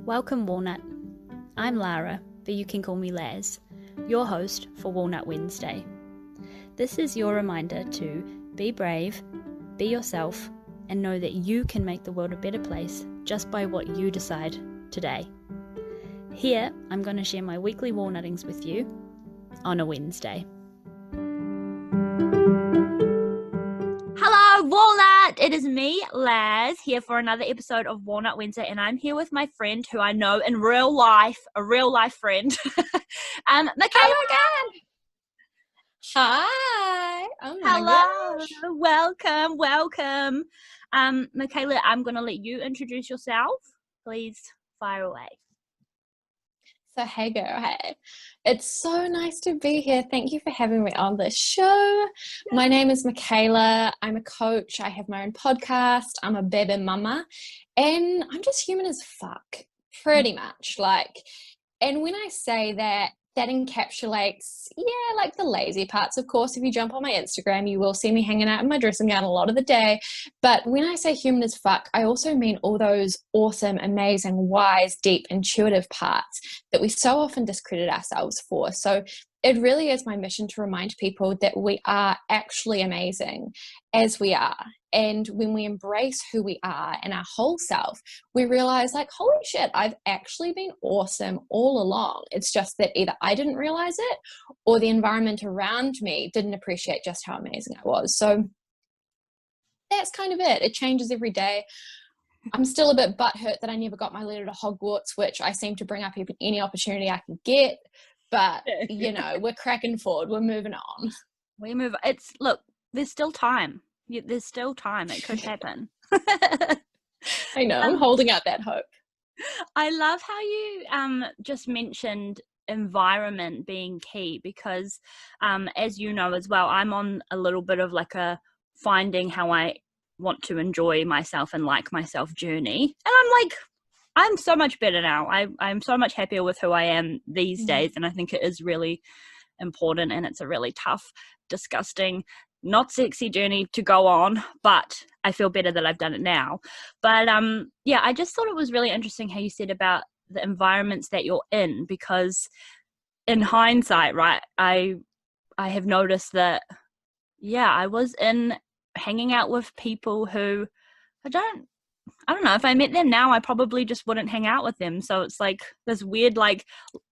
Welcome, Walnut. I'm Lara, but you can call me Laz, your host for Walnut Wednesday. This is your reminder to be brave, be yourself, and know that you can make the world a better place just by what you decide today. Here, I'm going to share my weekly walnuttings with you on a Wednesday. Hello, Walnut! It is me, Laz, here for another episode of Walnut Wednesday, and I'm here with my friend who I know in real life, a real life friend, Michaela. Oh my God. Hi. Oh my Hello. gosh. Welcome. Michaela, I'm going to let you introduce yourself. Please fire away. So hey girl, hey. It's so nice to be here. Thank you for having me on the show. My name is Michaela. I'm a coach. I have my own podcast. I'm a baby mama. And I'm just human as fuck. Pretty much. And when I say that, that encapsulates, like the lazy parts. Of course, if you jump on my Instagram, you will see me hanging out in my dressing gown a lot of the day. But when I say human as fuck, I also mean all those awesome, amazing, wise, deep, intuitive parts that we so often discredit ourselves for. So it really is my mission to remind people that we are actually amazing as we are. And when we embrace who we are and our whole self, we realize holy shit, I've actually been awesome all along. It's just that either I didn't realize it or the environment around me didn't appreciate just how amazing I was. So that's kind of it. It changes every day. I'm still a bit butthurt that I never got my letter to Hogwarts, which I seem to bring up any opportunity I can get. But, we're cracking forward. We're moving on. Look, there's still time. There's still time. It could happen. I know. I'm holding out that hope. I love how you just mentioned environment being key because, as you know as well, I'm on a little bit of a finding how I want to enjoy myself and like myself journey. And I'm so much better now. I'm so much happier with who I am these days. And I think it is really important, and it's a really tough, disgusting, not sexy journey to go on, but I feel better that I've done it now. But I just thought it was really interesting how you said about the environments that you're in, because in hindsight, right, I have noticed that, I was hanging out with people who I don't know, if I met them now, I probably just wouldn't hang out with them. So it's this weird,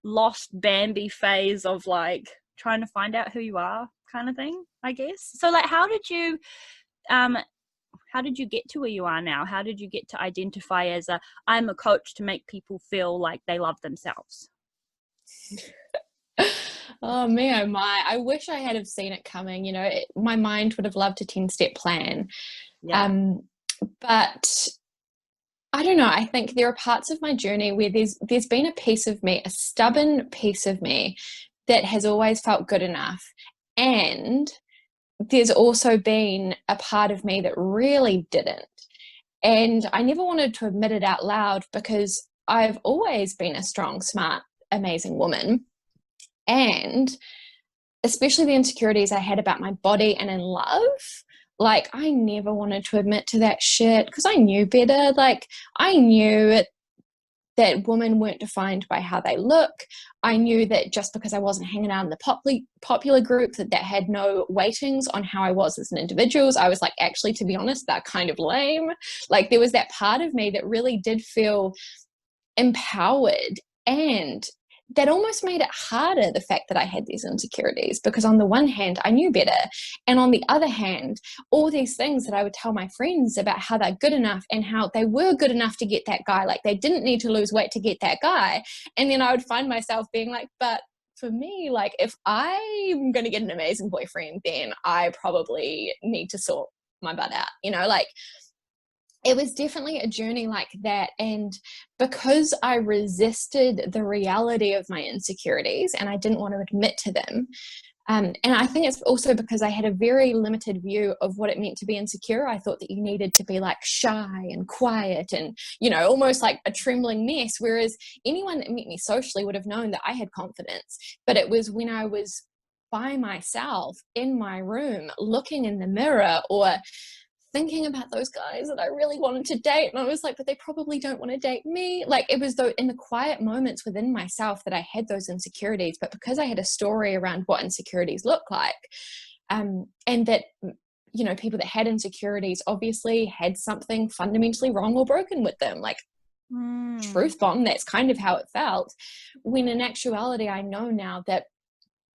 lost Bambi phase of trying to find out who you are kind of thing, I guess. So how did you get to where you are now? How did you get to identify as I'm a coach to make people feel like they love themselves? Oh, me, oh my. I wish I had have seen it coming. My mind would have loved a 10-step plan. Yeah. But I don't know. I think there are parts of my journey where there's been a piece of me, a stubborn piece of me that has always felt good enough. And there's also been a part of me that really didn't. And I never wanted to admit it out loud because I've always been a strong, smart, amazing woman. And especially the insecurities I had about my body and in love, I never wanted to admit to that shit because I knew better. I knew that women weren't defined by how they look. I knew that just because I wasn't hanging out in the popular group that had no weightings on how I was as an individual. I was actually, to be honest, that kind of lame. There was that part of me that really did feel empowered, and that almost made it harder, the fact that I had these insecurities, because on the one hand, I knew better. And on the other hand, all these things that I would tell my friends about how they're good enough and how they were good enough to get that guy, they didn't need to lose weight to get that guy. And then I would find myself being but for me, if I'm going to get an amazing boyfriend, then I probably need to sort my butt out, It was definitely a journey like that. And because I resisted the reality of my insecurities and I didn't want to admit to them, and I think it's also because I had a very limited view of what it meant to be insecure. I thought that you needed to be shy and quiet and, almost like a trembling mess. Whereas anyone that met me socially would have known that I had confidence. But it was when I was by myself in my room, looking in the mirror or thinking about those guys that I really wanted to date. And I was like, but they probably don't want to date me. Like, it was though in the quiet moments within myself that I had those insecurities. But because I had a story around what insecurities look like, and that, you know, people that had insecurities obviously had something fundamentally wrong or broken with them, like truth bomb, that's kind of how it felt. When in actuality, I know now that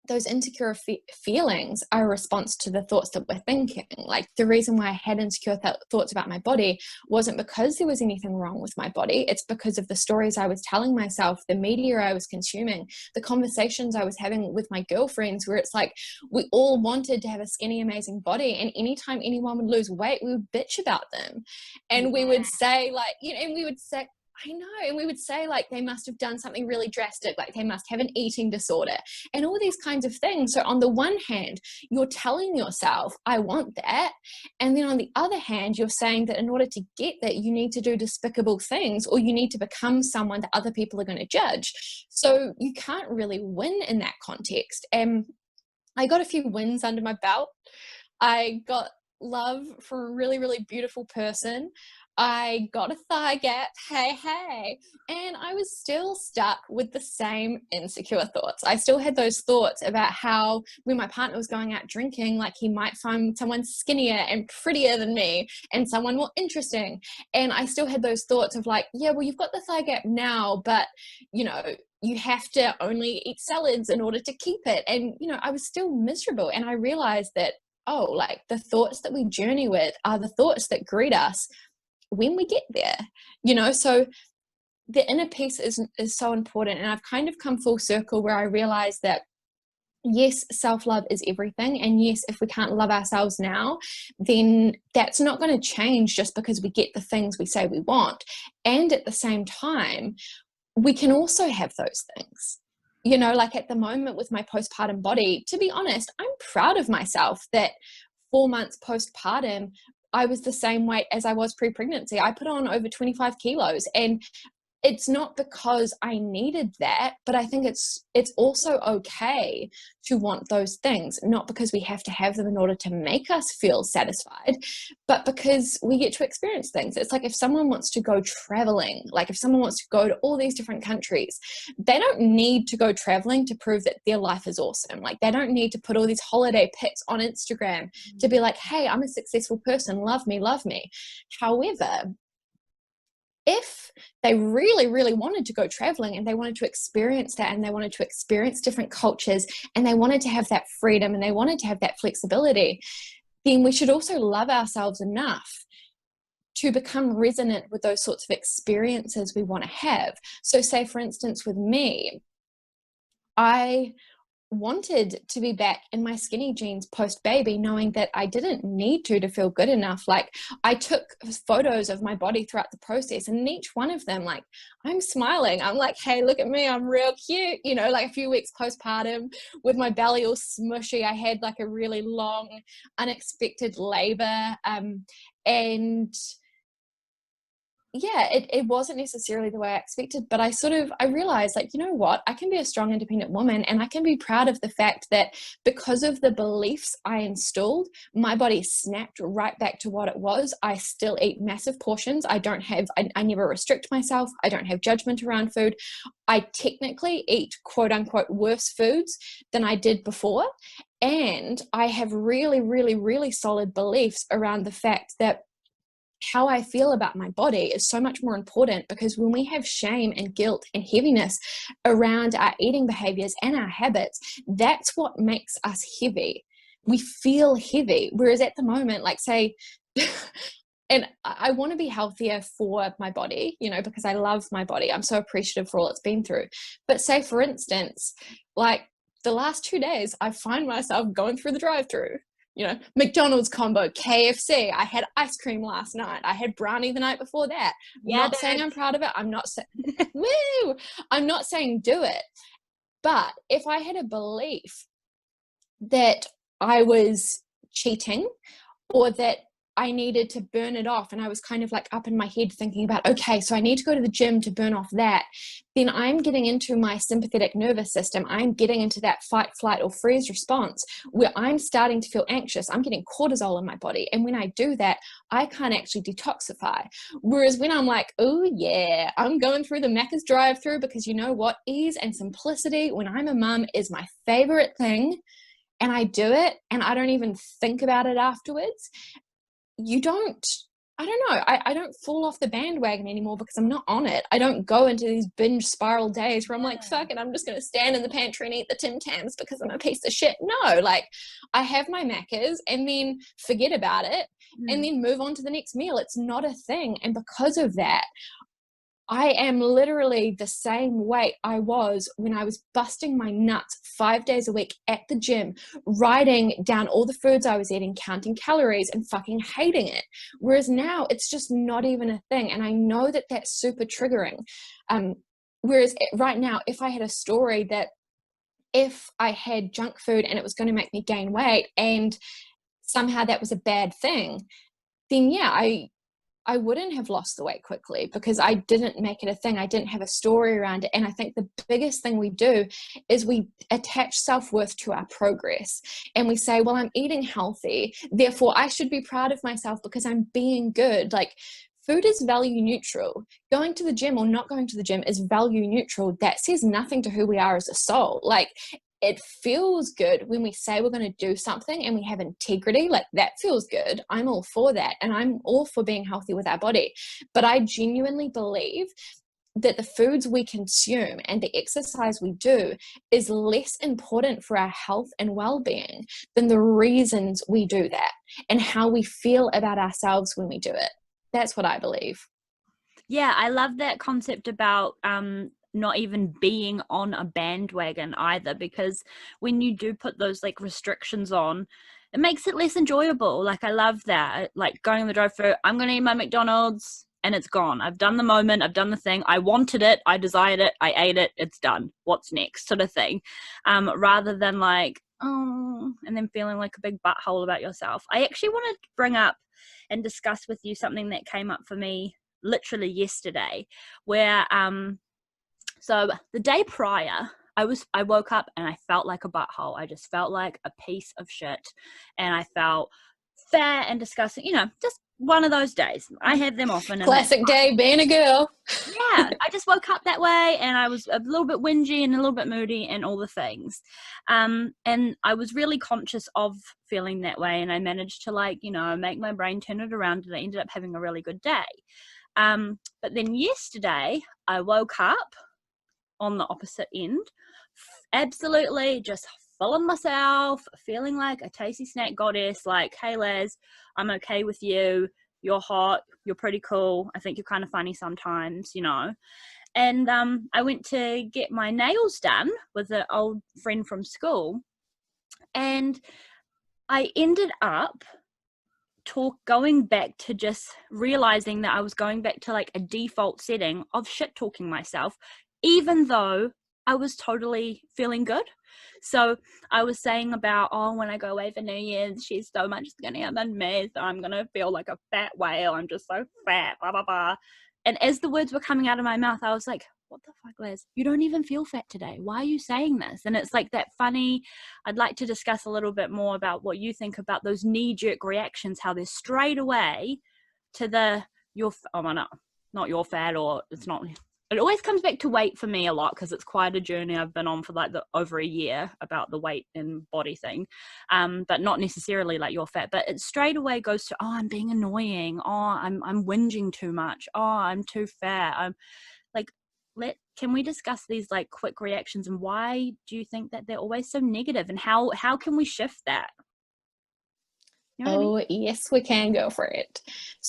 those insecure feelings are a response to the thoughts that we're thinking. Like, the reason why I had insecure thoughts about my body wasn't because there was anything wrong with my body. It's because of the stories I was telling myself, the media I was consuming, the conversations I was having with my girlfriends, where it's like, we all wanted to have a skinny, amazing body. And anytime anyone would lose weight, we would bitch about them. And we would say, like, you know, and we would say, I know. And we would say, like, they must have done something really drastic, like they must have an eating disorder and all these kinds of things. So on the one hand, you're telling yourself, I want that. And then on the other hand, you're saying that in order to get that, you need to do despicable things, or you need to become someone that other people are going to judge. So you can't really win in that context. And I got a few wins under my belt. I got love from a really, really beautiful person. I got a thigh gap, hey, and I was still stuck with the same insecure thoughts. I still had those thoughts about how when my partner was going out drinking, like, he might find someone skinnier and prettier than me and someone more interesting. And I still had those thoughts of like, yeah, well, you've got the thigh gap now, but, you know, you have to only eat salads in order to keep it. And, you know, I was still miserable. And I realized that, oh, like, the thoughts that we journey with are the thoughts that greet us when we get there, you know. So the inner peace is so important. And I've kind of come full circle where I realize that, yes, self-love is everything. And yes, if we can't love ourselves now, then that's not going to change just because we get the things we say we want. And at the same time, we can also have those things. You know, like at the moment with my postpartum body, to be honest, I'm proud of myself that 4 months postpartum, I was the same weight as I was pre-pregnancy. I put on over 25 kilos, and it's not because I needed that, but I think it's also okay to want those things, not because we have to have them in order to make us feel satisfied, but because we get to experience things. It's like if someone wants to go traveling, like if someone wants to go to all these different countries, they don't need to go traveling to prove that their life is awesome. Like, they don't need to put all these holiday pics on Instagram to be like, hey, I'm a successful person, love me, love me. However, if they really, really wanted to go traveling and they wanted to experience that, and they wanted to experience different cultures, and they wanted to have that freedom, and they wanted to have that flexibility, then we should also love ourselves enough to become resonant with those sorts of experiences we want to have. So say, for instance, with me, I wanted to be back in my skinny jeans post baby, knowing that I didn't need to feel good enough. Like, I took photos of my body throughout the process, and in each one of them, like, I'm smiling. I'm like, hey, look at me, I'm real cute. You know, like a few weeks postpartum with my belly all smushy, I had like a really long unexpected labor, and yeah, it wasn't necessarily the way I expected, but I realized, like, you know what, I can be a strong, independent woman, and I can be proud of the fact that because of the beliefs I installed, my body snapped right back to what it was. I still eat massive portions. I never restrict myself. I don't have judgment around food. I technically eat quote unquote worse foods than I did before. And I have really, really, really solid beliefs around the fact that how I feel about my body is so much more important, because when we have shame and guilt and heaviness around our eating behaviors and our habits, that's what makes us heavy. We feel heavy. Whereas at the moment, like, say, and I want to be healthier for my body, you know, because I love my body. I'm so appreciative for all it's been through. But say, for instance, like the last 2 days, I find myself going through the drive-through. You know, McDonald's combo, KFC. I had ice cream last night. I had brownie the night before that. Yeah, not saying I'm proud of it. I'm not saying, woo! I'm not saying do it. But if I had a belief that I was cheating, or that I needed to burn it off, and I was kind of like up in my head thinking about, okay, so I need to go to the gym to burn off that, then I'm getting into my sympathetic nervous system. I'm getting into that fight, flight, or freeze response where I'm starting to feel anxious. I'm getting cortisol in my body. And when I do that, I can't actually detoxify. Whereas when I'm like, oh yeah, I'm going through the Macca's drive-through, because you know what? Ease and simplicity when I'm a mum is my favorite thing. And I do it, and I don't even think about it afterwards. I don't know, I don't fall off the bandwagon anymore because I'm not on it. I don't go into these binge spiral days where I'm like, fuck it, I'm just going to stand in the pantry and eat the Tim Tams because I'm a piece of shit. No, like, I have my Maccas and then forget about it and then move on to the next meal. It's not a thing. And because of that, I am literally the same weight I was when I was busting my nuts 5 days a week at the gym, writing down all the foods I was eating, counting calories, and fucking hating it. Whereas now it's just not even a thing. And I know that that's super triggering. Whereas right now, if I had a story that if I had junk food and it was going to make me gain weight and somehow that was a bad thing, then yeah, I wouldn't have lost the weight quickly because I didn't make it a thing. I didn't have a story around it. And I think the biggest thing we do is we attach self-worth to our progress. And we say, well, I'm eating healthy, therefore I should be proud of myself because I'm being good. Like, food is value neutral. Going to the gym or not going to the gym is value neutral. That says nothing to who we are as a soul. Like, it feels good when we say we're going to do something and we have integrity. Like, that feels good. I'm all for that. And I'm all for being healthy with our body. But I genuinely believe that the foods we consume and the exercise we do is less important for our health and well-being than the reasons we do that and how we feel about ourselves when we do it. That's what I believe. Yeah, I love that concept about not even being on a bandwagon either, because when you do put those like restrictions on, it makes it less enjoyable. Like, I love that. Like, going on the drive-through, I'm going to eat my McDonald's and it's gone. I've done the moment, I've done the thing. I wanted it, I desired it, I ate it, it's done. What's next, sort of thing. Rather than like, oh, and then feeling like a big butthole about yourself. I actually want to bring up and discuss with you something that came up for me literally yesterday, where so the day prior, I woke up and I felt like a butthole. I just felt like a piece of shit, and I felt fat and disgusting. You know, just one of those days. I have them often. Classic day being a girl. Yeah, I just woke up that way, and I was a little bit whingy and a little bit moody and all the things. And I was really conscious of feeling that way, and I managed to, like, you know, make my brain turn it around, and I ended up having a really good day. But then yesterday, I woke up on the opposite end, absolutely just full of myself, feeling like a tasty snack goddess, like, hey Laz, I'm okay with you, you're hot, you're pretty cool, I think you're kind of funny sometimes, you know. And I went to get my nails done with an old friend from school, and I ended up going back to just realizing that I was going back to like a default setting of shit talking myself, even though I was totally feeling good. So I was saying about, oh, when I go away for New Year's, she's so much skinnier than me, so I'm gonna feel like a fat whale, I'm just so fat, blah blah blah. And as the words were coming out of my mouth, I was like, what the fuck, Liz? You don't even feel fat today. Why are you saying this? And it's like that funny, I'd like to discuss a little bit more about what you think about those knee-jerk reactions, how they're straight away to the, oh, no, not your fat, or it's not. It always comes back to weight for me a lot, because it's quite a journey I've been on for like over a year about the weight and body thing, but not necessarily like you're fat. But it straight away goes to, oh, I'm being annoying. Oh, I'm whinging too much. Oh, I'm too fat. I'm like, can we discuss these like quick reactions, and why do you think that they're always so negative, and how can we shift that? You know what I mean? Yes, we can go for it.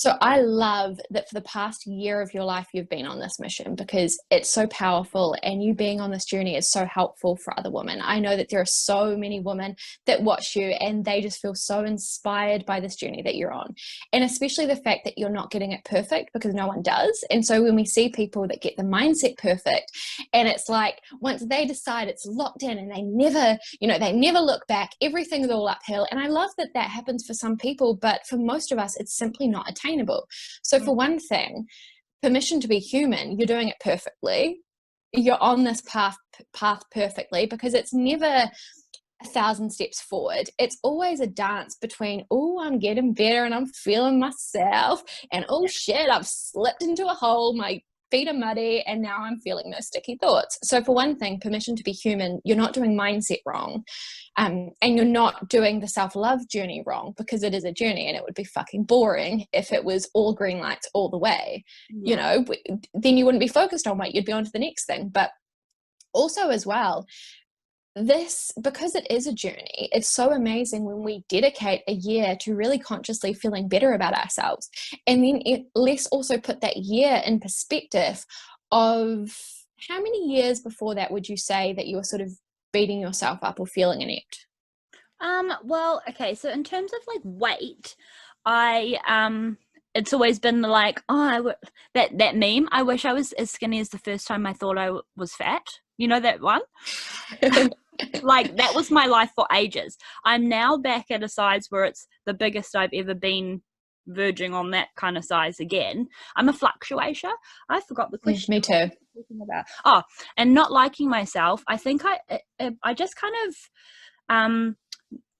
So I love that for the past year of your life, you've been on this mission, because it's so powerful, and you being on this journey is so helpful for other women. I know that there are so many women that watch you and they just feel so inspired by this journey that you're on. And especially the fact that you're not getting it perfect, because no one does. And so when we see people that get the mindset perfect, and it's like once they decide, it's locked in, and they never, they never look back, everything's all uphill. And I love that that happens for some people, but for most of us, it's simply not attainable. So for one thing, permission to be human, you're doing it perfectly. You're on this path perfectly, because it's never 1,000 steps forward. It's always a dance between, oh, I'm getting better and I'm feeling myself, and oh shit, I've slipped into a hole, my feet are muddy, and now I'm feeling those sticky thoughts. So for one thing, permission to be human, you're not doing mindset wrong. And you're not doing the self-love journey wrong, because it is a journey, and it would be fucking boring if it was all green lights all the way. Then you wouldn't be focused on what you'd be on to the next thing. But also as well, this, because it is a journey, it's so amazing when we dedicate a year to really consciously feeling better about ourselves. And then let's also put that year in perspective of how many years before that would you say that you were sort of beating yourself up or feeling inept? Well, okay, so in terms of like weight, it's always been like, that meme, I wish I was as skinny as the first time I thought I was fat. You know that one? Like, that was my life for ages. I'm now back at a size where it's the biggest I've ever been, verging on that kind of size again. I'm a fluctuator. I forgot the question. Me too. About. Oh, and not liking myself. I think I just kind of,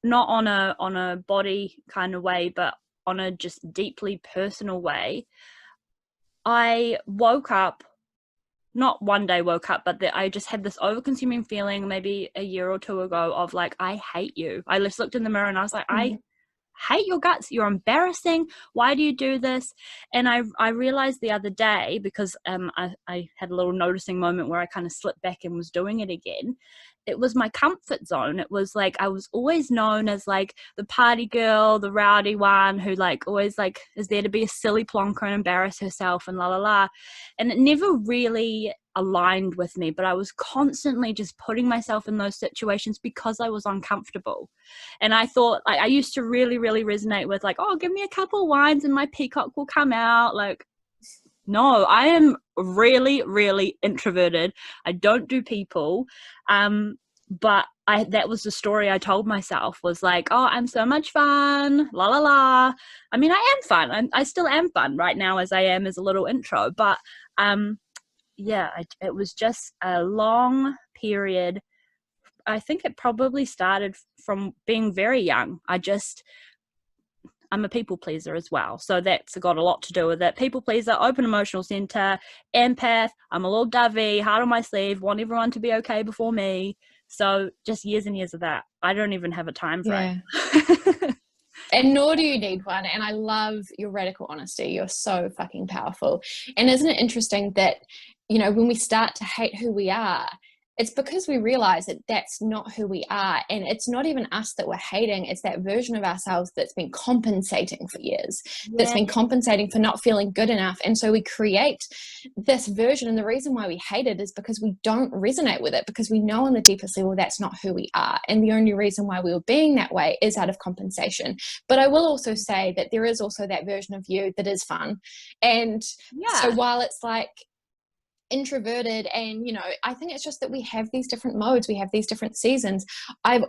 not on a body kind of way, but on a just deeply personal way. I woke up, not one day woke up, but that I just had this over-consuming feeling maybe a year or two ago of like, I hate you. I just looked in the mirror and I was like, I hate your guts. You're embarrassing. Why do you do this? And I realized the other day, because I had a little noticing moment where I kind of slipped back and was doing it again. It was my comfort zone. It was like I was always known as like the party girl, the rowdy one who like always like is there to be a silly plonker and embarrass herself and la la la. And it never really aligned with me, but I was constantly just putting myself in those situations because I was uncomfortable. And I thought, like, I used to really, really resonate with like, oh, give me a couple wines and my peacock will come out. Like, no, I am really, really introverted. I don't do people. But that was the story I told myself, was like, oh, I'm so much fun, la la la. I mean, I am fun. I still am fun right now as I am as a little intro. But it was just a long period. I think it probably started from being very young. I'm a people pleaser as well. So that's got a lot to do with it. People pleaser, open emotional center, empath. I'm a little dovey, heart on my sleeve, want everyone to be okay before me. So just years and years of that. I don't even have a time frame. Yeah. And nor do you need one. And I love your radical honesty. You're so fucking powerful. And isn't it interesting that, when we start to hate who we are, it's because we realize that that's not who we are. And it's not even us that we're hating. It's that version of ourselves that's been compensating for years, that's been compensating for not feeling good enough. And so we create this version. And the reason why we hate it is because we don't resonate with it, because we know on the deepest level that's not who we are. And the only reason why we were being that way is out of compensation. But I will also say that there is also that version of you that is fun. And so while it's like, introverted, and I think it's just that we have these different modes, we have these different seasons. When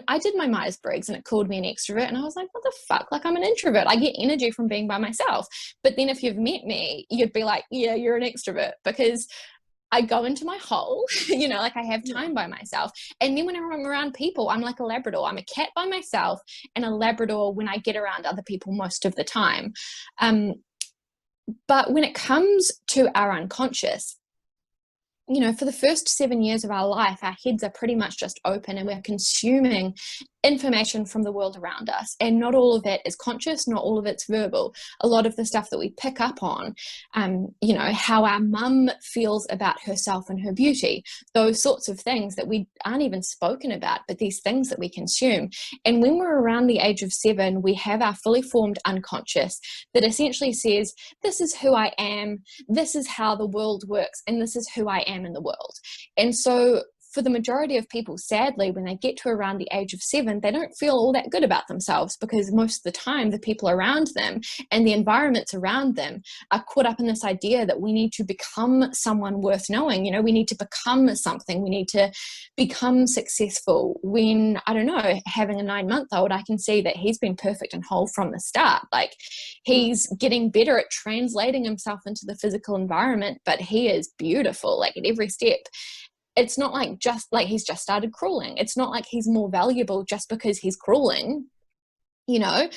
I did my Myers-Briggs and it called me an extrovert, and I was like, what the fuck, like I'm an introvert, I get energy from being by myself. But then if you've met me, you'd be like, yeah, you're an extrovert, because I go into my hole, like I have time by myself. And then when I'm around people, I'm like a Labrador. I'm a cat by myself and a Labrador when I get around other people most of the time. But when it comes to our unconscious, for the first 7 years of our life, our heads are pretty much just open and we're consuming information from the world around us, and not all of it is conscious, not all of it's verbal. A lot of the stuff that we pick up on, you know, how our mum feels about herself and her beauty, those sorts of things that we aren't even spoken about, but these things that we consume. And when we're around the age of 7, we have our fully formed unconscious that essentially says, this is who I am, this is how the world works, and this is who I am in the world. And so for the majority of people, sadly, when they get to around the age of 7, they don't feel all that good about themselves, because most of the time the people around them and the environments around them are caught up in this idea that we need to become someone worth knowing. You know, we need to become something. We need to become successful. When, I don't know, having a 9-month-old, I can see that he's been perfect and whole from the start. Like, he's getting better at translating himself into the physical environment, but he is beautiful, like, at every step. It's not like just like he's just started crawling. It's not like he's more valuable just because he's crawling. You know,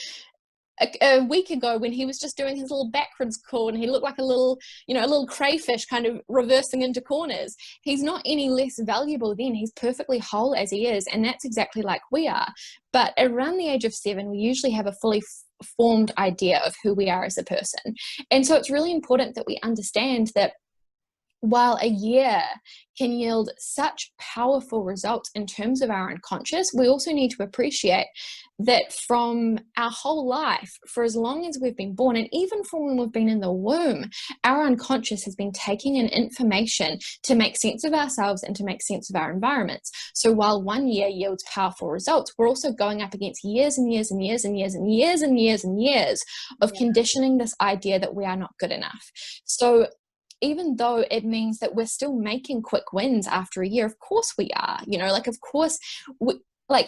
a week ago when he was just doing his little backwards crawl and he looked like a little, you know, a little crayfish kind of reversing into corners, he's not any less valuable then. He's perfectly whole as he is, and that's exactly like we are. But around the age of 7, we usually have a fully formed idea of who we are as a person. And so it's really important that we understand that while a year can yield such powerful results in terms of our unconscious, we also need to appreciate that from our whole life, for as long as we've been born, and even from when we've been in the womb, our unconscious has been taking in information to make sense of ourselves and to make sense of our environments. So while 1 year yields powerful results, we're also going up against years and years and years and years and years and years and years of conditioning this idea that we are not good enough. So even though it means that we're still making quick wins after a year, of course we are, you know, like, of course,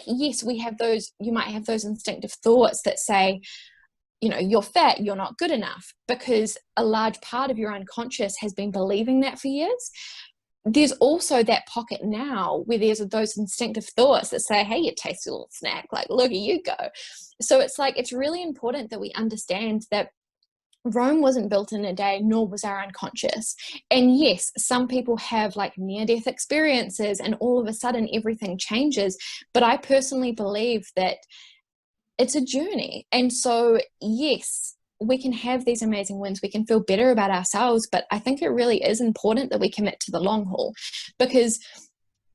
yes, we have those, you might have those instinctive thoughts that say, you know, you're fat, you're not good enough, because a large part of your unconscious has been believing that for years. There's also that pocket now where there's those instinctive thoughts that say, hey, you tasty little snack, like, look at you go. So it's like, it's really important that we understand that Rome wasn't built in a day, nor was our unconscious. And yes, some people have like near-death experiences and all of a sudden everything changes. But I personally believe that it's a journey. And so, yes, we can have these amazing wins. We can feel better about ourselves. But I think it really is important that we commit to the long haul, because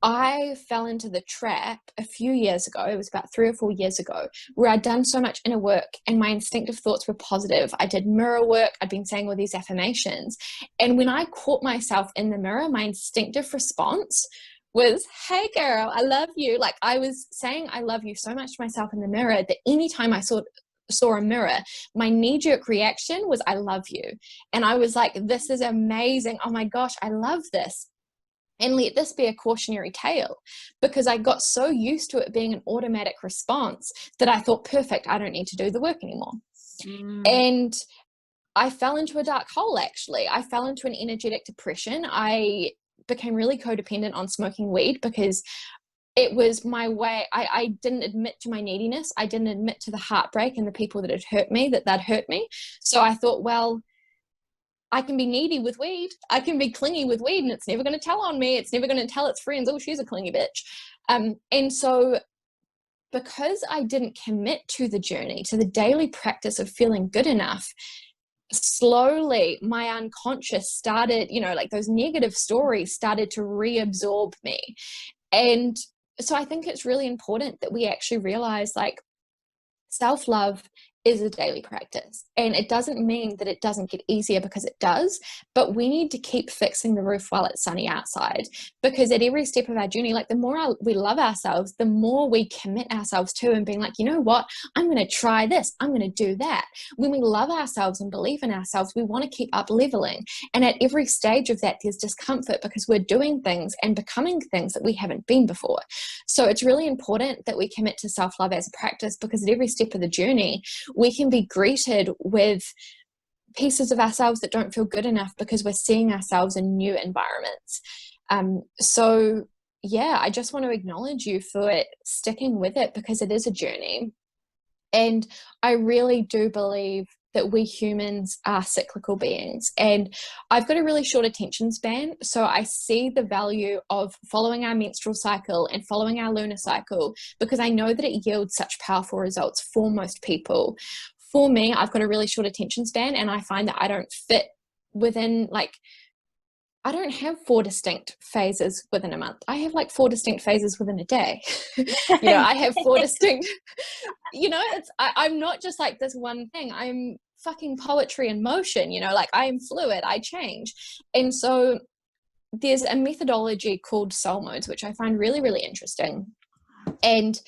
I fell into the trap a few years ago, it was about 3 or 4 years ago, where I'd done so much inner work and my instinctive thoughts were positive. I did mirror work. I'd been saying all these affirmations. And when I caught myself in the mirror, my instinctive response was, hey girl, I love you. Like, I was saying I love you so much to myself in the mirror that anytime I saw a mirror, my knee-jerk reaction was, I love you. And I was like, this is amazing. Oh my gosh, I love this. And let this be a cautionary tale, because I got so used to it being an automatic response that I thought, perfect, I don't need to do the work anymore. And I fell into a dark hole, actually. I fell into an energetic depression. I became really codependent on smoking weed because it was my way. I didn't admit to my neediness. I didn't admit to the heartbreak and the people that had hurt me, that they'd hurt me. So I thought, well, I can be needy with weed. I can be clingy with weed, and it's never going to tell on me. It's never going to tell its friends, oh, she's a clingy bitch. And so because I didn't commit to the journey, to the daily practice of feeling good enough, slowly my unconscious started, you know, like those negative stories started to reabsorb me. And so I think it's really important that we actually realize, like, self-love is a daily practice, and it doesn't mean that it doesn't get easier, because it does, but we need to keep fixing the roof while it's sunny outside, because at every step of our journey, like, the more we love ourselves, the more we commit ourselves to and being like, you know what, I'm going to try this, I'm going to do that. When we love ourselves and believe in ourselves, we want to keep up leveling, and at every stage of that there's discomfort, because we're doing things and becoming things that we haven't been before. So it's really important that we commit to self-love as a practice, because at every step of the journey we can be greeted with pieces of ourselves that don't feel good enough, because we're seeing ourselves in new environments. So yeah, I just want to acknowledge you for sticking with it, because it is a journey. And I really do believe that we humans are cyclical beings, and I've got a really short attention span, so I see the value of following our menstrual cycle and following our lunar cycle because I know that it yields such powerful results for most people. For me, I've got a really short attention span, and I find that I don't fit within, like, I don't have 4 distinct phases within a month. I have like 4 distinct phases within a day. I have 4 distinct, I'm not just like this one thing. I'm fucking poetry in motion, like I am fluid, I change. And so there's a methodology called soul modes, which I find really, really interesting. And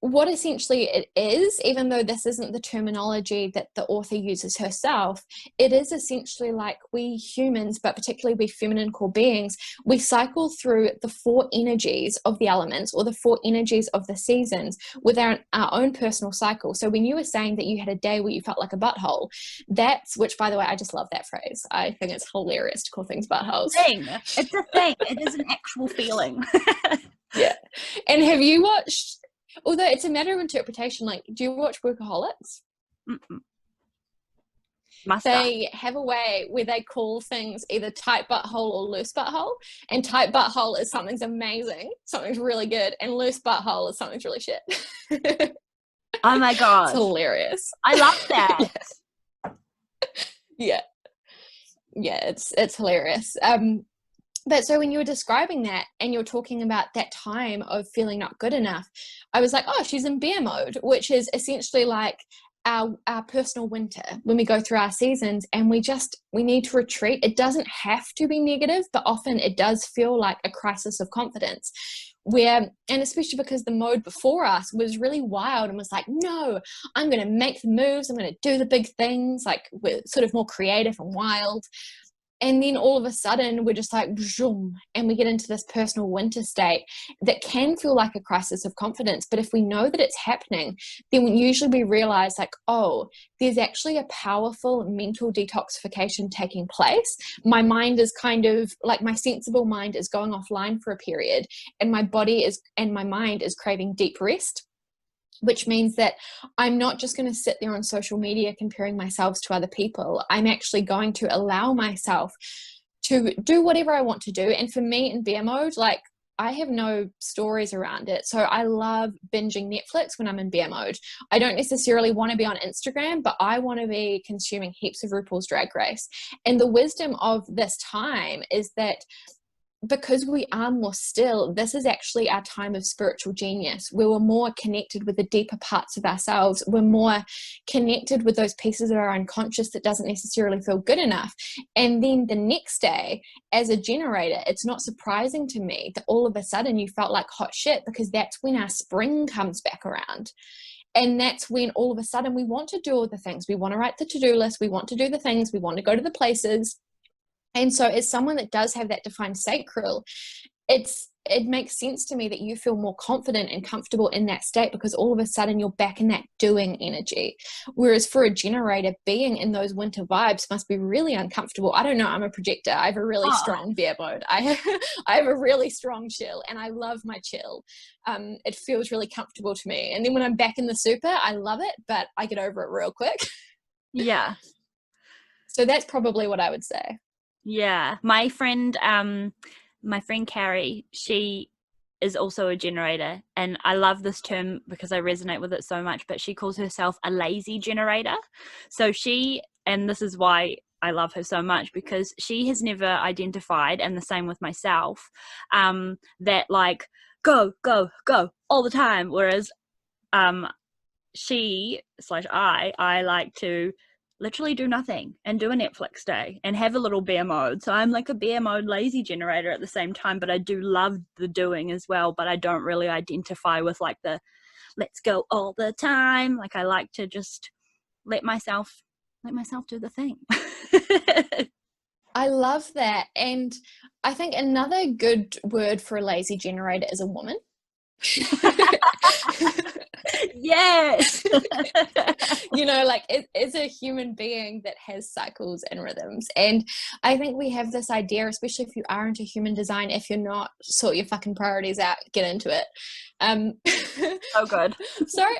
what essentially it is, even though this isn't the terminology that the author uses herself, it is essentially like we humans, but particularly we feminine core beings, we cycle through the 4 energies of the elements or the 4 energies of the seasons with our own personal cycle. So when you were saying that you had a day where you felt like a butthole, which by the way, I just love that phrase. I think it's hilarious to call things buttholes. It's a thing. It is an actual feeling. Yeah. And have you watched, although it's a matter of interpretation, like, do you watch Workaholics? Mm-mm. They have a way where they call things either tight butthole or loose butthole, and tight butthole is something's amazing, something's really good, and loose butthole is something's really shit. Oh my god, it's hilarious. I love that. Yeah, it's hilarious. But so when you were describing that and you're talking about that time of feeling not good enough, I was like, oh, she's in bear mode, which is essentially like our personal winter when we go through our seasons and we need to retreat. It doesn't have to be negative, but often it does feel like a crisis of confidence and especially because the mode before us was really wild and was like, no, I'm going to make the moves. I'm going to do the big things. Like we're sort of more creative and wild. And then all of a sudden we're just like, zoom, and we get into this personal winter state that can feel like a crisis of confidence. But if we know that it's happening, then usually we realize like, oh, there's actually a powerful mental detoxification taking place. My mind is kind of like, my sensible mind is going offline for a period, and my body and my mind is craving deep rest. Which means that I'm not just going to sit there on social media comparing myself to other people. I'm actually going to allow myself to do whatever I want to do. And for me in bear mode, like I have no stories around it. So I love binging Netflix when I'm in bear mode. I don't necessarily want to be on Instagram, but I want to be consuming heaps of RuPaul's Drag Race. And the wisdom of this time is that because we are more still, this is actually our time of spiritual genius, where we're more connected with the deeper parts of ourselves. We're more connected with those pieces of our unconscious that doesn't necessarily feel good enough. And then the next day, as a generator, it's not surprising to me that all of a sudden you felt like hot shit, because that's when our spring comes back around. And that's when all of a sudden we want to do all the things. We want to write the to-do list. We want to do the things. We want to go to the places. And so as someone that does have that defined sacral, it makes sense to me that you feel more confident and comfortable in that state, because all of a sudden you're back in that doing energy. Whereas for a generator, being in those winter vibes must be really uncomfortable. I don't know. I'm a projector. I have a really strong bear mode. I have a really strong chill, and I love my chill. It feels really comfortable to me. And then when I'm back in the super, I love it, but I get over it real quick. Yeah. So that's probably what I would say. Yeah, my friend Carrie, she is also a generator, and I love this term because I resonate with it so much, but she calls herself a lazy generator. So and this is why I love her so much, because she has never identified, and the same with myself, that like go all the time, whereas I like to literally do nothing and do a Netflix day and have a little bear mode. So I'm like a bear mode lazy generator at the same time, but I do love the doing as well. But I don't really identify with like the let's go all the time. Like I like to just let myself do the thing. I love that. And I think another good word for a lazy generator is a woman. Yes. Like it's a human being that has cycles and rhythms. And I think we have this idea, especially if you are into human design, if you're not, sort your fucking priorities out, get into it. Oh good. Sorry.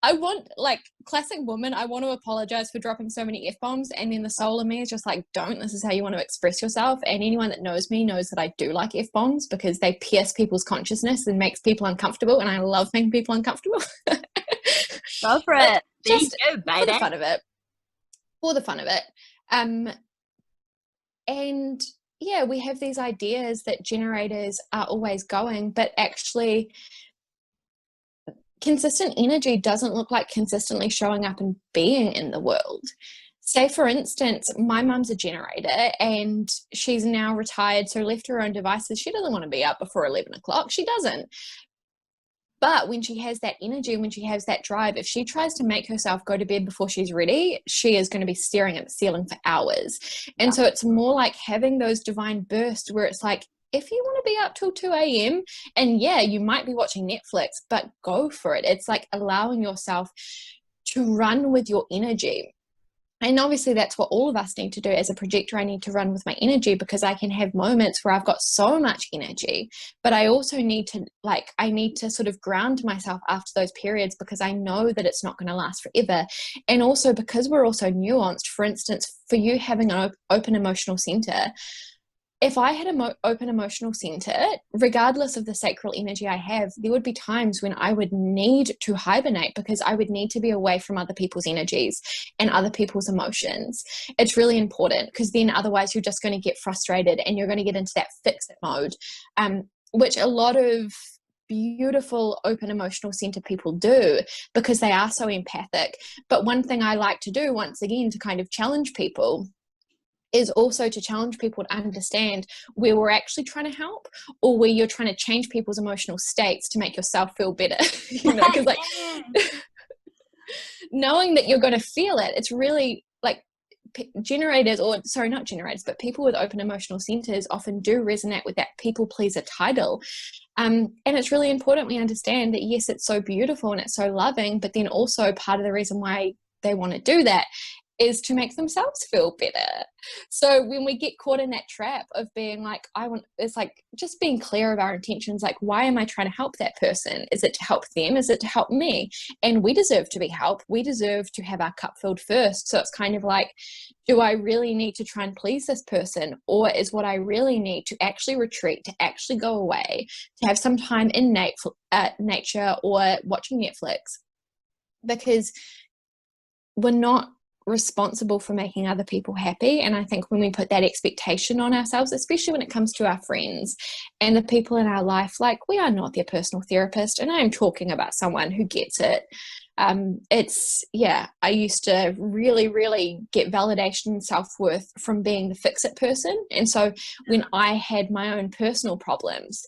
I want, like, classic woman, I want to apologize for dropping so many F-bombs, and then the soul of me is just like, don't, this is how you want to express yourself. And anyone that knows me knows that I do like F-bombs because they pierce people's consciousness and makes people uncomfortable, and I love making people uncomfortable. Go for But it. just There you go, for the baby. fun of it. For the fun of it. And yeah, we have these ideas that generators are always going, but actually consistent energy doesn't look like consistently showing up and being in the world. Say, for instance, my mum's a generator and she's now retired, so left to her own devices. She doesn't want to be up before 11 o'clock. She doesn't. But when she has that energy, when she has that drive, if she tries to make herself go to bed before she's ready, she is going to be staring at the ceiling for hours. And so it's more like having those divine bursts where it's like, if you want to be up till 2 a.m. and yeah, you might be watching Netflix, but go for it. It's like allowing yourself to run with your energy. And obviously that's what all of us need to do. As a projector, I need to run with my energy because I can have moments where I've got so much energy, but I also need to, like, I need to sort of ground myself after those periods because I know that it's not going to last forever. And also because we're also nuanced, for instance, for you having an open emotional center, if I had an open emotional center, regardless of the sacral energy I have, there would be times when I would need to hibernate because I would need to be away from other people's energies and other people's emotions. It's really important because then otherwise you're just going to get frustrated and you're going to get into that fix-it mode, which a lot of beautiful open emotional center people do because they are so empathic. But one thing I like to do, once again, to kind of challenge people is also to challenge people to understand where we're actually trying to help or where you're trying to change people's emotional states to make yourself feel better. You know, because like knowing that you're going to feel it, it's really like generators, or sorry, not generators, but people with open emotional centers often do resonate with that people pleaser title. And it's really important we understand that, yes, it's so beautiful and it's so loving, but then also part of the reason why they want to do that is to make themselves feel better. So when we get caught in that trap of being like, it's like just being clear of our intentions, like, why am I trying to help that person? Is it to help them? Is it to help me? And we deserve to be helped. We deserve to have our cup filled first. So it's kind of like, do I really need to try and please this person? Or is what I really need to actually retreat, to actually go away, to have some time in nature or watching Netflix? Because we're not responsible for making other people happy. And I think when we put that expectation on ourselves, especially when it comes to our friends and the people in our life, like, we are not their personal therapist. And I am talking about someone who gets it. I used to really, really get validation and self-worth from being the fix-it person. And so when I had my own personal problems,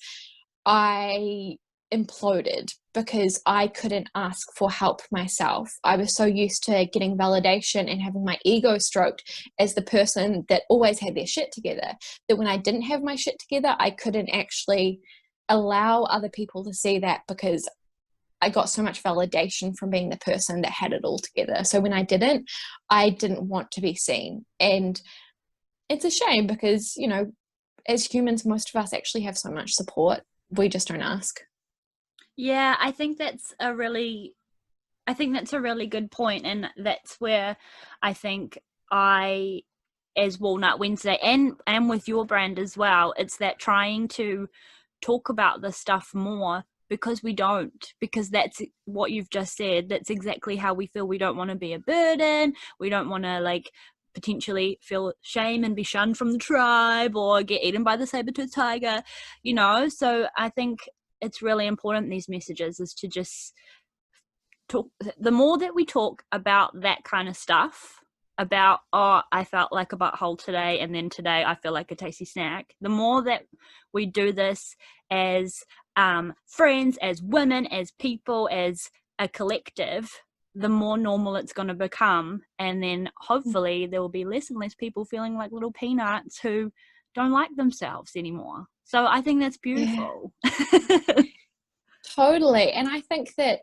I imploded because I couldn't ask for help myself. I was so used to getting validation and having my ego stroked as the person that always had their shit together, that when I didn't have my shit together, I couldn't actually allow other people to see that because I got so much validation from being the person that had it all together. So when I didn't want to be seen. And it's a shame because, you know, as humans, most of us actually have so much support. We just don't ask. Yeah, I think that's a really good point, and that's where I think as Walnut Wednesday and with your brand as well, it's that trying to talk about this stuff more because that's what you've just said. That's exactly how we feel. We don't want to be a burden. We don't want to like potentially feel shame and be shunned from the tribe or get eaten by the saber-toothed tiger, you know. So I think it's really important, these messages, is to just talk. The more that we talk about that kind of stuff, about, oh, I felt like a butthole today and then today I feel like a tasty snack, the more that we do this as friends, as women, as people, as a collective, the more normal it's going to become. And then hopefully there will be less and less people feeling like little peanuts who don't like themselves anymore. So I think that's beautiful. Yeah. Totally. And I think that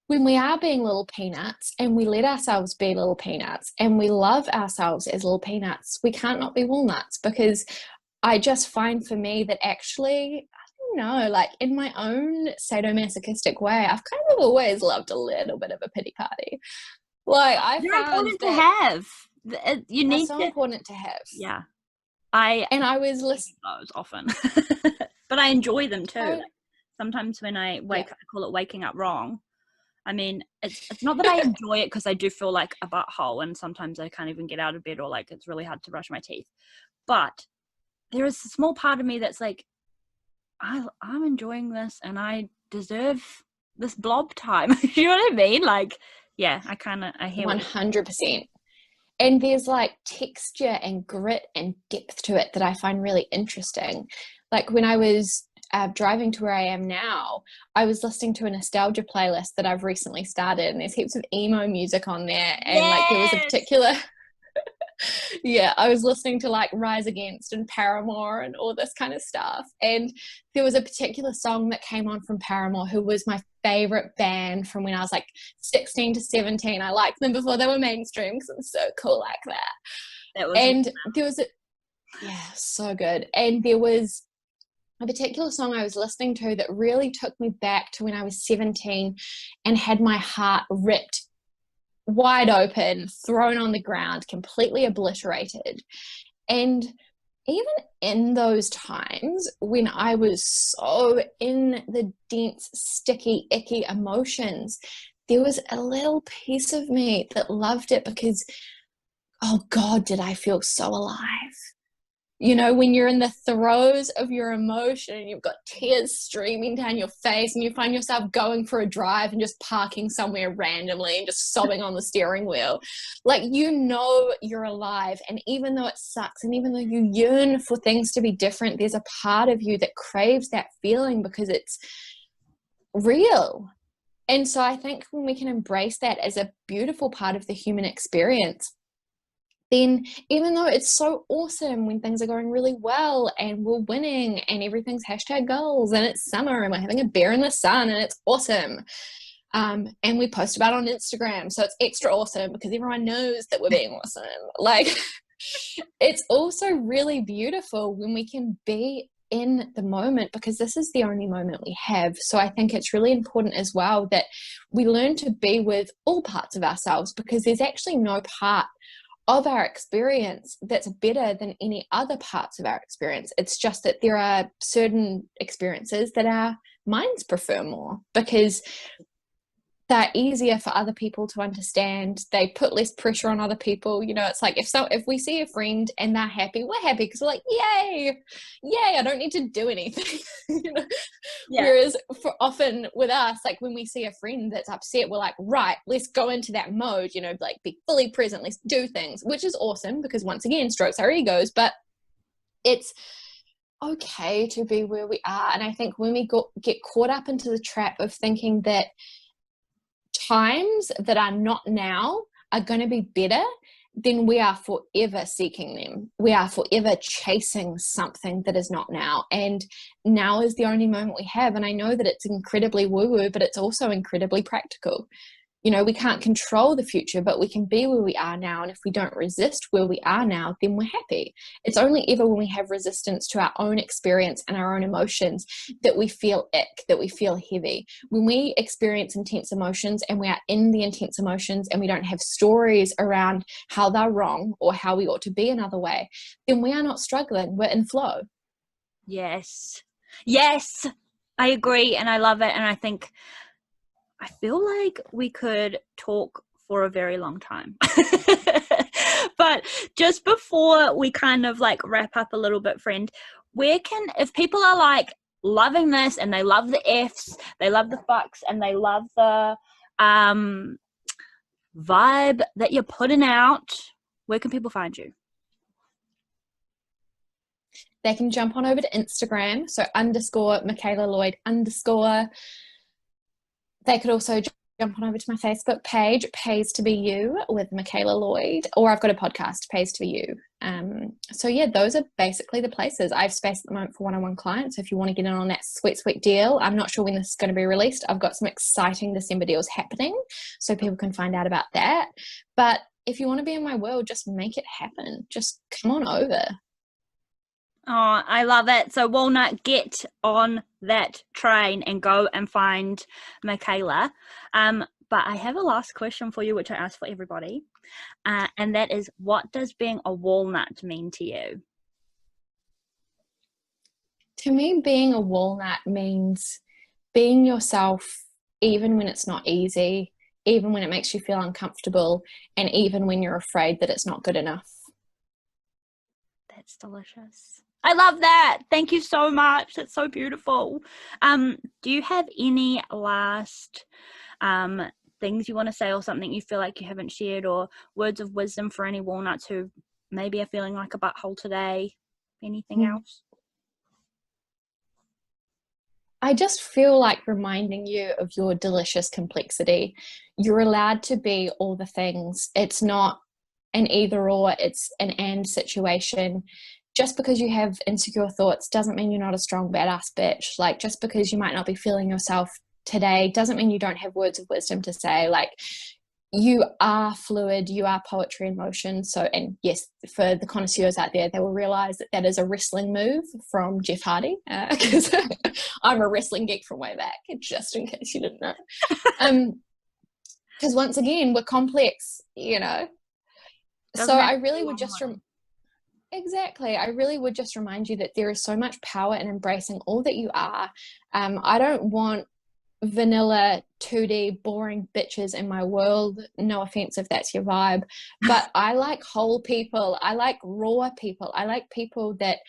when we are being little peanuts and we let ourselves be little peanuts and we love ourselves as little peanuts, we can't not be walnuts, because I just find for me that actually don't know, like in my own sadomasochistic way, I've kind of always loved a little bit of a pity party. Like I They're found important to that have. You they're need so to, important to have. yeah. I And I was listening. those often, but I enjoy them too. Oh, Like sometimes when I yeah. I call it waking up wrong. I mean, it's not that I enjoy it because I do feel like a butthole, and sometimes I can't even get out of bed, or like it's really hard to brush my teeth. But there is a small part of me that's like, I'm enjoying this, and I deserve this blob time. You know what I mean? Like, yeah, I hear what 100%. And there's like texture and grit and depth to it that I find really interesting. Like when I was driving to where I am now, I was listening to a nostalgia playlist that I've recently started, and there's heaps of emo music on there. And like there was a Yes. particular, yeah, I was listening to like Rise Against and Paramore and all this kind of stuff. And there was a particular song that came on from Paramore, who was my favorite band from when I was like 16 to 17. I liked them before they were mainstream because I'm so cool like that. That was And there was yeah, so good. And there was a particular song I was listening to that really took me back to when I was 17 and had my heart ripped wide open, thrown on the ground, completely obliterated. And even in those times when I was so in the dense, sticky, icky emotions, there was a little piece of me that loved it because, oh God, did I feel so alive. You know, when you're in the throes of your emotion and you've got tears streaming down your face and you find yourself going for a drive and just parking somewhere randomly and just sobbing on the steering wheel, like, you know, you're alive. And even though it sucks and even though you yearn for things to be different, there's a part of you that craves that feeling because it's real. And so I think when we can embrace that as a beautiful part of the human experience, then even though it's so awesome when things are going really well and we're winning and everything's hashtag goals and it's summer and we're having a beer in the sun and it's awesome, and we post about it on Instagram, so it's extra awesome because everyone knows that we're being awesome. Like, it's also really beautiful when we can be in the moment because this is the only moment we have. So I think it's really important as well that we learn to be with all parts of ourselves because there's actually no part of our experience that's better than any other parts of our experience. It's just that there are certain experiences that our minds prefer more because they're easier for other people to understand. They put less pressure on other people. You know, it's like if we see a friend and they're happy, we're happy because we're like, yay, I don't need to do anything. You know? Yeah. Whereas for often with us, like when we see a friend that's upset, we're like, right, let's go into that mode, you know, like be fully present, let's do things, which is awesome because once again, strokes our egos, but it's okay to be where we are. And I think when we get caught up into the trap of thinking that times that are not now are going to be better, then we are forever seeking them. We are forever chasing something that is not now. And now is the only moment we have. And I know that it's incredibly woo-woo, but it's also incredibly practical. You know, we can't control the future, but we can be where we are now. And if we don't resist where we are now, then we're happy. It's only ever when we have resistance to our own experience and our own emotions that we feel ick, that we feel heavy. When we experience intense emotions and we are in the intense emotions and we don't have stories around how they're wrong or how we ought to be another way, then we are not struggling. We're in flow. Yes, I agree, and I love it. And I feel like we could talk for a very long time. But just before we kind of like wrap up a little bit, friend, if people are like loving this and they love the Fs, they love the fucks, and they love the vibe that you're putting out, where can people find you? They can jump on over to Instagram, so _Michaela Lloyd _. They could also jump on over to my Facebook page, Pays to Be You with Michaela Lloyd, or I've got a podcast, Pays to Be You. So yeah, those are basically the places. I have space at the moment for one-on-one clients. So if you want to get in on that sweet, sweet deal, I'm not sure when this is going to be released. I've got some exciting December deals happening, so people can find out about that. But if you want to be in my world, just make it happen. Just come on over. Oh, I love it. So Walnut, get on that train and go and find Michaela. But I have a last question for you, which I ask for everybody. And that is, what does being a walnut mean to you? To me, being a walnut means being yourself, even when it's not easy, even when it makes you feel uncomfortable, and even when you're afraid that it's not good enough. That's delicious. I love that. Thank you so much. That's so beautiful. Do you have any last things you want to say, or something you feel like you haven't shared, or words of wisdom for any walnuts who maybe are feeling like a butthole today? Anything else? I just feel like reminding you of your delicious complexity. You're allowed to be all the things. It's not an either or, it's an and situation. Just because you have insecure thoughts doesn't mean you're not a strong badass bitch. Like, just because you might not be feeling yourself today doesn't mean you don't have words of wisdom to say. Like, you are fluid, you are poetry in motion. So, and yes, for the connoisseurs out there, they will realize that that is a wrestling move from Jeff Hardy, because I'm a wrestling geek from way back, just in case you didn't know. Because once again, we're complex, you know. So I really would just exactly. I really would just remind you that there is so much power in embracing all that you are. I don't want vanilla 2D boring bitches in my world. No offense if that's your vibe, but I like whole people. I like raw people. I like people that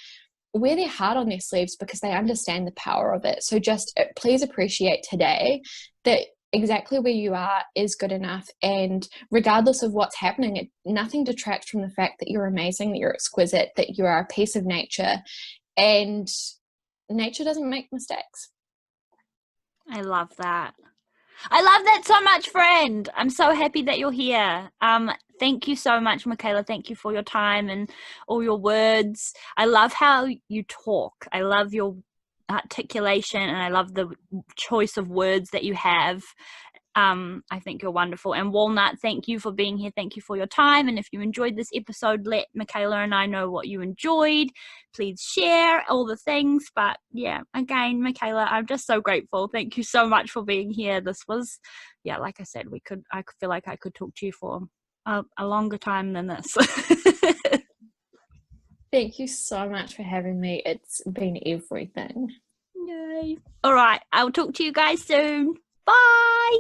wear their heart on their sleeves because they understand the power of it. So just please appreciate today that exactly where you are is good enough, and regardless of what's happening, nothing detracts from the fact that you're amazing, that you're exquisite, that you are a piece of nature, and nature doesn't make mistakes. I love that. I love that so much, friend. I'm so happy that you're here. Thank you so much, Michaela. Thank you for your time and all your words. I love how you talk. I love your articulation, and I love the choice of words that you have. I think you're wonderful. And Walnut, thank you for being here. Thank you for your time. And if you enjoyed this episode, let Michaela and I know what you enjoyed. Please share all the things. But yeah, again, Michaela, I'm just so grateful. Thank you so much for being here. This was, yeah, like I said, I feel like I could talk to you for a longer time than this. Thank you so much for having me. It's been everything. Yay. All right. I'll talk to you guys soon. Bye.